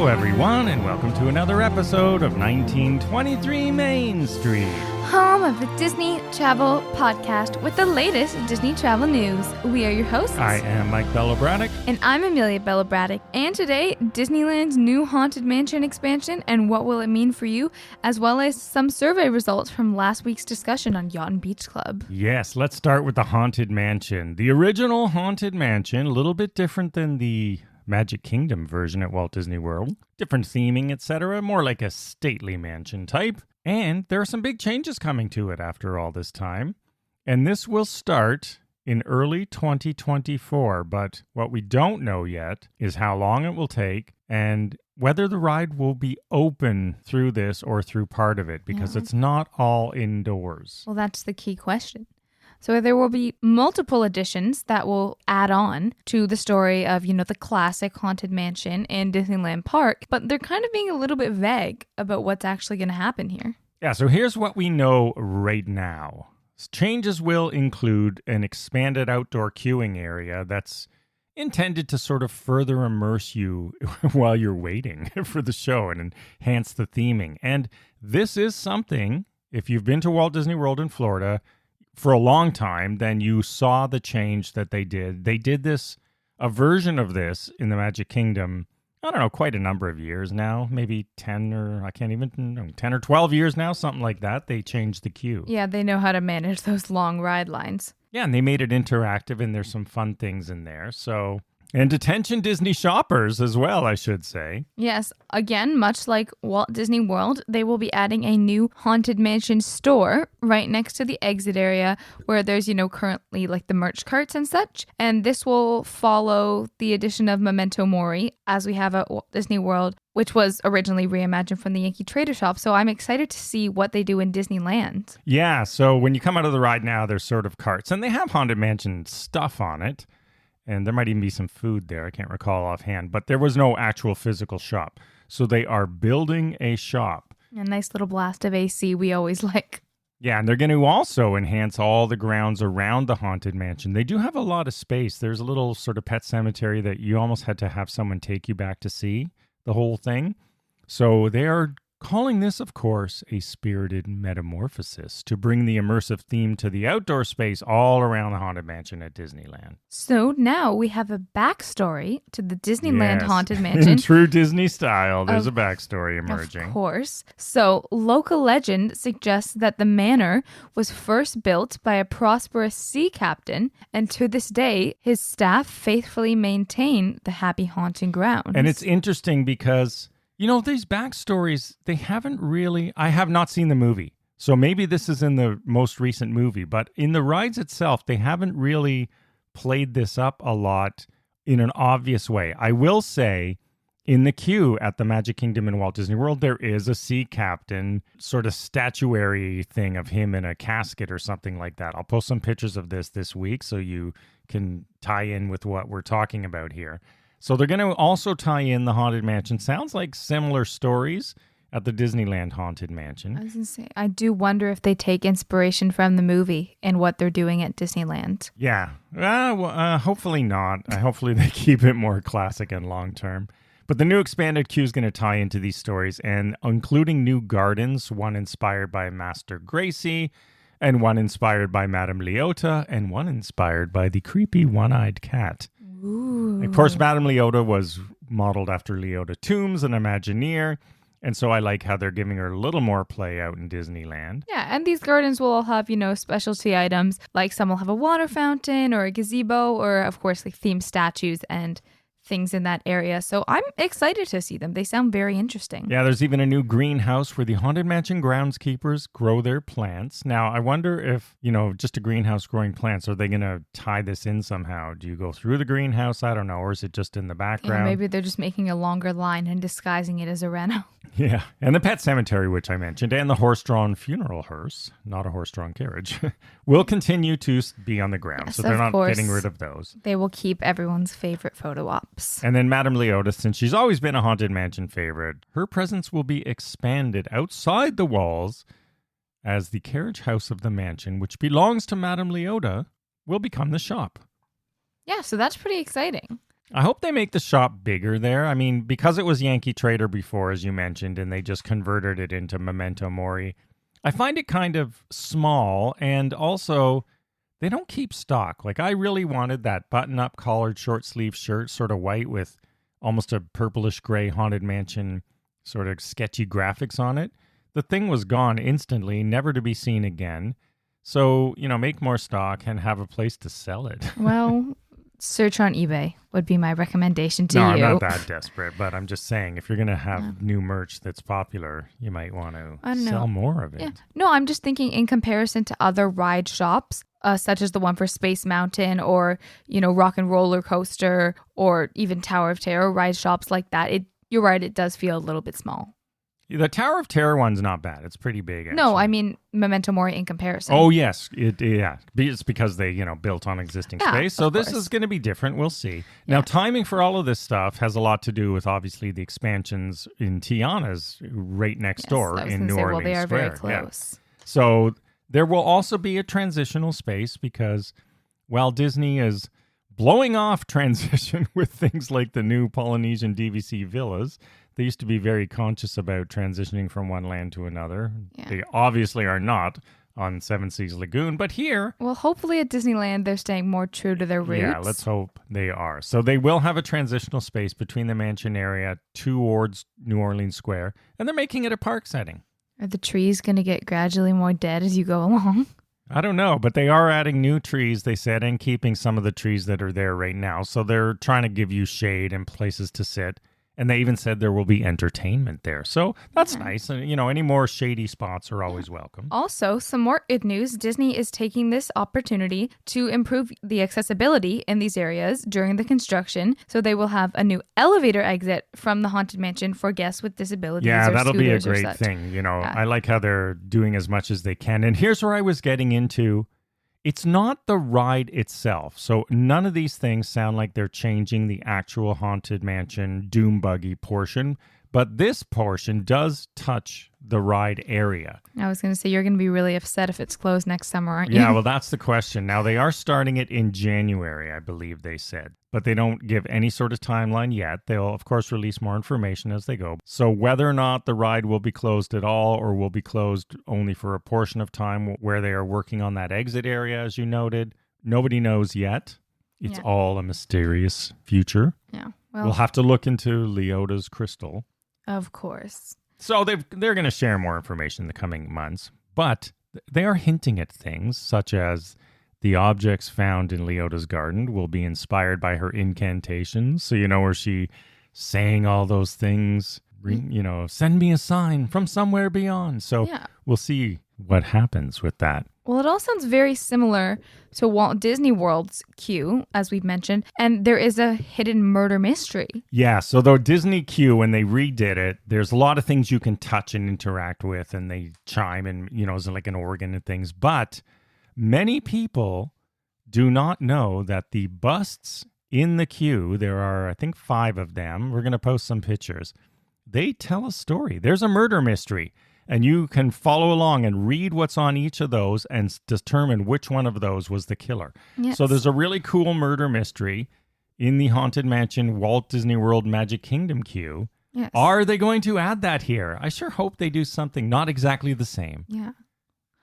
Hello, everyone, and welcome to another episode of 1923 Main Street. Home of the Disney Travel Podcast with the latest Disney travel news. We are your hosts. I am Mike Bello-Braddock. And I'm Amelia Bello-Braddock. And today, Disneyland's new Haunted Mansion expansion and what will it mean for you, as well as some survey results from last week's discussion on Yacht and Beach Club. Yes, let's start with the Haunted Mansion. The original Haunted Mansion, a little bit different than the Magic Kingdom version at Walt Disney World. Different theming, etc. More like a stately mansion type. And there are some big changes coming to it after all this time. And this will start in early 2024. But what we don't know yet is how long it will take and whether the ride will be open through this or through part of it, because it's not all indoors. Well, that's the key question. So there will be multiple additions that will add on to the story of, the classic Haunted Mansion in Disneyland Park, but they're kind of being a little bit vague about what's actually going to happen here. Yeah, so here's what we know right now. Changes will include an expanded outdoor queuing area that's intended to sort of further immerse you while you're waiting for the show and enhance the theming. And this is something, if you've been to Walt Disney World in Florida for a long time, then you saw the change that they did. They did a version of this in the Magic Kingdom, I don't know, quite a number of years now, maybe 10 or 12 years now, something like that. They changed the queue. Yeah, they know how to manage those long ride lines. Yeah, and they made it interactive, and there's some fun things in there. And attention Disney shoppers as well, I should say. Yes, again, much like Walt Disney World, they will be adding a new Haunted Mansion store right next to the exit area where there's, currently like the merch carts and such. And this will follow the addition of Memento Mori as we have at Walt Disney World, which was originally reimagined from the Yankee Trader Shop. So I'm excited to see what they do in Disneyland. Yeah, so when you come out of the ride now, there's sort of carts, and they have Haunted Mansion stuff on it. And there might even be some food there. I can't recall offhand. But there was no actual physical shop. So they are building a shop. A nice little blast of AC we always like. Yeah, and they're going to also enhance all the grounds around the Haunted Mansion. They do have a lot of space. There's a little sort of pet cemetery that you almost had to have someone take you back to see the whole thing. So they are calling this, of course, a spirited metamorphosis to bring the immersive theme to the outdoor space all around the Haunted Mansion at Disneyland. So now we have a backstory to the Disneyland Haunted Mansion. In true Disney style, there's a backstory emerging. Of course. So local legend suggests that the manor was first built by a prosperous sea captain, and to this day, his staff faithfully maintain the happy haunting grounds. And it's interesting because these backstories, I have not seen the movie. So maybe this is in the most recent movie, but in the rides itself, they haven't really played this up a lot in an obvious way. I will say, in the queue at the Magic Kingdom in Walt Disney World, there is a sea captain sort of statuary thing of him in a casket or something like that. I'll post some pictures of this week so you can tie in with what we're talking about here. So they're going to also tie in the Haunted Mansion. Sounds like similar stories at the Disneyland Haunted Mansion. I was going to say, I do wonder if they take inspiration from the movie and what they're doing at Disneyland. Yeah. Hopefully not. Hopefully they keep it more classic and long-term. But the new expanded queue is going to tie into these stories, and including new gardens, one inspired by Master Gracie, and one inspired by Madame Leota, and one inspired by the creepy one-eyed cat. Ooh. Of course, Madame Leota was modeled after Leota Toombs, an Imagineer, and so I like how they're giving her a little more play out in Disneyland. Yeah, and these gardens will all have, specialty items, like some will have a water fountain or a gazebo or, of course, like themed statues and things in that area. So I'm excited to see them. They sound very interesting. Yeah, there's even a new greenhouse where the Haunted Mansion groundskeepers grow their plants. Now, I wonder if, just a greenhouse growing plants, are they going to tie this in somehow? Do you go through the greenhouse? I don't know. Or is it just in the background? Yeah, maybe they're just making a longer line and disguising it as a reno. Yeah, and the pet cemetery, which I mentioned, and the horse-drawn funeral hearse, not a horse-drawn carriage, will continue to be on the ground. Yes, so they're not course. getting rid of those. They will keep everyone's favorite photo ops. And then Madame Leota, since she's always been a Haunted Mansion favorite, her presence will be expanded outside the walls as the carriage house of the mansion, which belongs to Madame Leota, will become the shop. Yeah, so that's pretty exciting. I hope they make the shop bigger there. I mean, because it was Yankee Trader before, as you mentioned, and they just converted it into Memento Mori, I find it kind of small, and also they don't keep stock. Like, I really wanted that button-up collared short sleeve shirt, sort of white with almost a purplish gray Haunted Mansion sort of sketchy graphics on it. The thing was gone instantly, never to be seen again. So, make more stock and have a place to sell it. Well, search on eBay would be my recommendation to No, you. I'm not that desperate, but I'm just saying, if you're going to have new merch that's popular, you might want to sell more of it. Yeah. No, I'm just thinking in comparison to other ride shops, such as the one for Space Mountain or, Rock and Roller Coaster or even Tower of Terror ride shops like that. You're right, it does feel a little bit small. The Tower of Terror one's not bad. It's pretty big, actually. No, I mean Memento Mori in comparison. Oh, yes. It's because they, built on existing space. So this is going to be different. We'll see. Now, timing for all of this stuff has a lot to do with, obviously, the expansions in Tiana's right next door in New Orleans Well, they are Square. very close. Yeah. So there will also be a transitional space because while Disney is blowing off transition with things like the new Polynesian DVC villas, they used to be very conscious about transitioning from one land to another. Yeah. They obviously are not on Seven Seas Lagoon, but here... Well, hopefully at Disneyland, they're staying more true to their roots. Yeah, let's hope they are. So they will have a transitional space between the mansion area towards New Orleans Square, and they're making it a park setting. Are the trees going to get gradually more dead as you go along? I don't know, but they are adding new trees, they said, and keeping some of the trees that are there right now. So they're trying to give you shade and places to sit. And they even said there will be entertainment there. So that's nice. And, any more shady spots are always welcome. Also, some more good news. Disney is taking this opportunity to improve the accessibility in these areas during the construction. So they will have a new elevator exit from the Haunted Mansion for guests with disabilities. Yeah, that'll be a great great thing. I like how they're doing as much as they can. And here's where I was getting into. It's not the ride itself. So none of these things sound like they're changing the actual Haunted Mansion Doom Buggy portion, but this portion does touch the ride area. I was going to say, you're going to be really upset if it's closed next summer, aren't you? Yeah, well, that's the question. Now, they are starting it in January, I believe they said, but they don't give any sort of timeline yet. They'll, of course, release more information as they go. So whether or not the ride will be closed at all or will be closed only for a portion of time where they are working on that exit area, as you noted, nobody knows yet. It's all a mysterious future. Yeah. We'll have to look into Leota's crystal. Of course. So they're going to share more information in the coming months, but they are hinting at things such as the objects found in Leota's garden will be inspired by her incantations. So, where she saying all those things, send me a sign from somewhere beyond. So we'll see what happens with that. Well, it all sounds very similar to Walt Disney World's queue, as we've mentioned, and there is a hidden murder mystery. Yeah, so the Disney queue, when they redid it, there's a lot of things you can touch and interact with, and they chime and, it's like an organ and things. But many people do not know that the busts in the queue, there are, I think, 5 of them. We're going to post some pictures. They tell a story. There's a murder mystery. And you can follow along and read what's on each of those and determine which one of those was the killer. Yes. So there's a really cool murder mystery in the Haunted Mansion Walt Disney World Magic Kingdom queue. Yes. Are they going to add that here? I sure hope they do something not exactly the same. Yeah.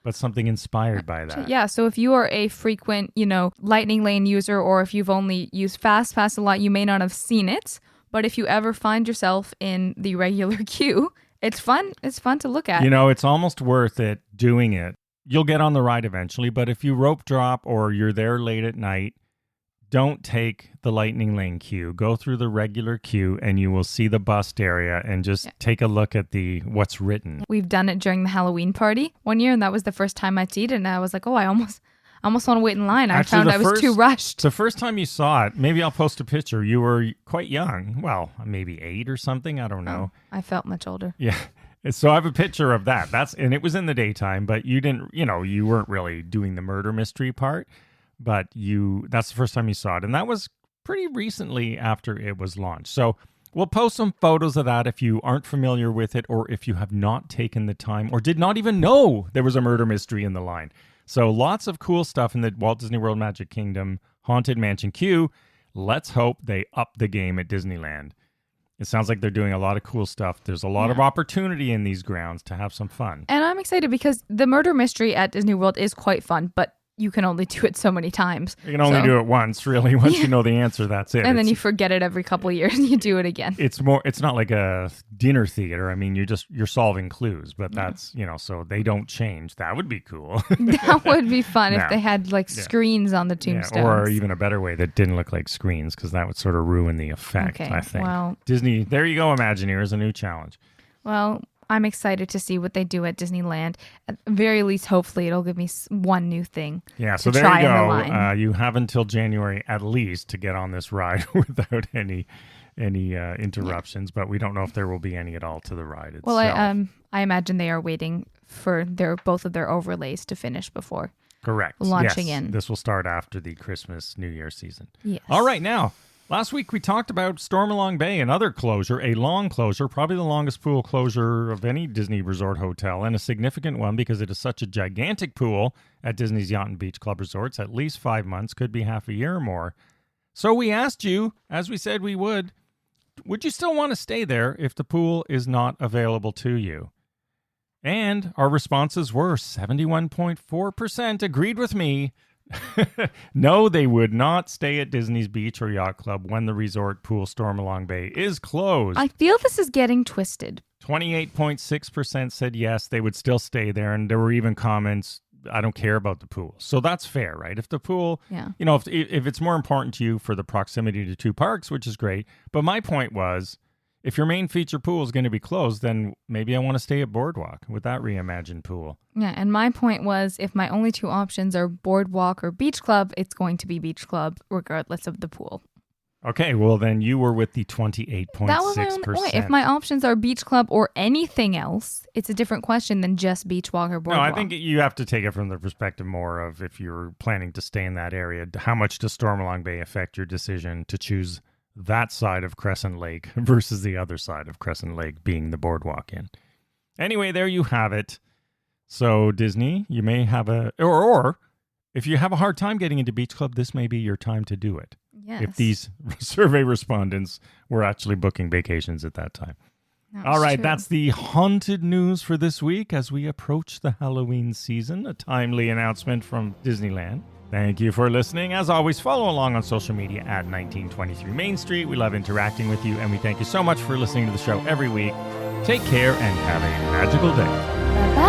But something inspired by that. Yeah, so if you are a frequent, Lightning Lane user, or if you've only used Fast Pass a lot, you may not have seen it. But if you ever find yourself in the regular queue, it's fun. It's fun to look at. It's almost worth it doing it. You'll get on the ride eventually, but if you rope drop or you're there late at night, don't take the Lightning Lane queue. Go through the regular queue and you will see the bust area and just take a look at what's written. We've done it during the Halloween party one year, and that was the first time I'd seen it, and I was like, I almost want to wait in line. I found I was too rushed. The first time you saw it, maybe I'll post a picture. You were quite young. Well, maybe 8 or something. I don't know. I felt much older. Yeah. So I have a picture of that. And it was in the daytime, but you didn't, you weren't really doing the murder mystery part, but that's the first time you saw it. And that was pretty recently after it was launched. So we'll post some photos of that if you aren't familiar with it, or if you have not taken the time or did not even know there was a murder mystery in the line. So lots of cool stuff in the Walt Disney World Magic Kingdom Haunted Mansion queue. let's hope they up the game at Disneyland. It sounds like they're doing a lot of cool stuff. There's a lot of opportunity in these grounds to have some fun. And I'm excited because the murder mystery at Disney World is quite fun, but you can only do it so many times. You can only do it once, really. Once you know the answer, that's it. And then you forget it every couple of years and you do it again. It's not like a dinner theater. I mean, you're solving clues, but that's, so they don't change. That would be cool. That would be fun if they had screens on the tombstones. Or even a better way that didn't look like screens, because that would sort of ruin the effect, I think. Well, Disney, there you go, Imagineers, a new challenge. Well, I'm excited to see what they do at Disneyland. At the very least, hopefully, it'll give me one new thing. Yeah, so there you go. You have until January at least to get on this ride without any interruptions, but we don't know if there will be any at all to the ride itself. Well, I imagine they are waiting for both of their overlays to finish before launching in. This will start after the Christmas New Year season. Yes. All right, now. Last week, we talked about Stormalong Bay, another closure, a long closure, probably the longest pool closure of any Disney resort hotel, and a significant one because it is such a gigantic pool at Disney's Yacht and Beach Club resorts, at least 5 months, could be half a year or more. So we asked you, as we said we would you still want to stay there if the pool is not available to you? And our responses were 71.4% agreed with me. No, they would not stay at Disney's Beach or Yacht Club when the resort pool Stormalong Bay is closed. I feel this is getting twisted. 28.6% said yes, they would still stay there. And there were even comments, I don't care about the pool. So that's fair, right? If the pool, if it's more important to you for the proximity to two parks, which is great. But my point was, if your main feature pool is going to be closed, then maybe I want to stay at Boardwalk with that reimagined pool. Yeah, and my point was, if my only two options are Boardwalk or Beach Club, it's going to be Beach Club regardless of the pool. Okay, well then you were with the 28.6%. That was my only point. If my options are Beach Club or anything else, it's a different question than just Beach Walk or Boardwalk. No, I think you have to take it from the perspective more of if you're planning to stay in that area, how much does Stormalong Bay affect your decision to choose that side of Crescent Lake versus the other side of Crescent Lake being the Boardwalk Inn. Anyway, there you have it. So Disney, you may have or if you have a hard time getting into Beach Club, this may be your time to do it. Yes. If these survey respondents were actually booking vacations at that time. All right, that's the haunted news for this week as we approach the Halloween season, a timely announcement from Disneyland. Thank you for listening. As always, follow along on social media at 1923 Main Street. We love interacting with you, and we thank you so much for listening to the show every week. Take care and have a magical day. Bye-bye.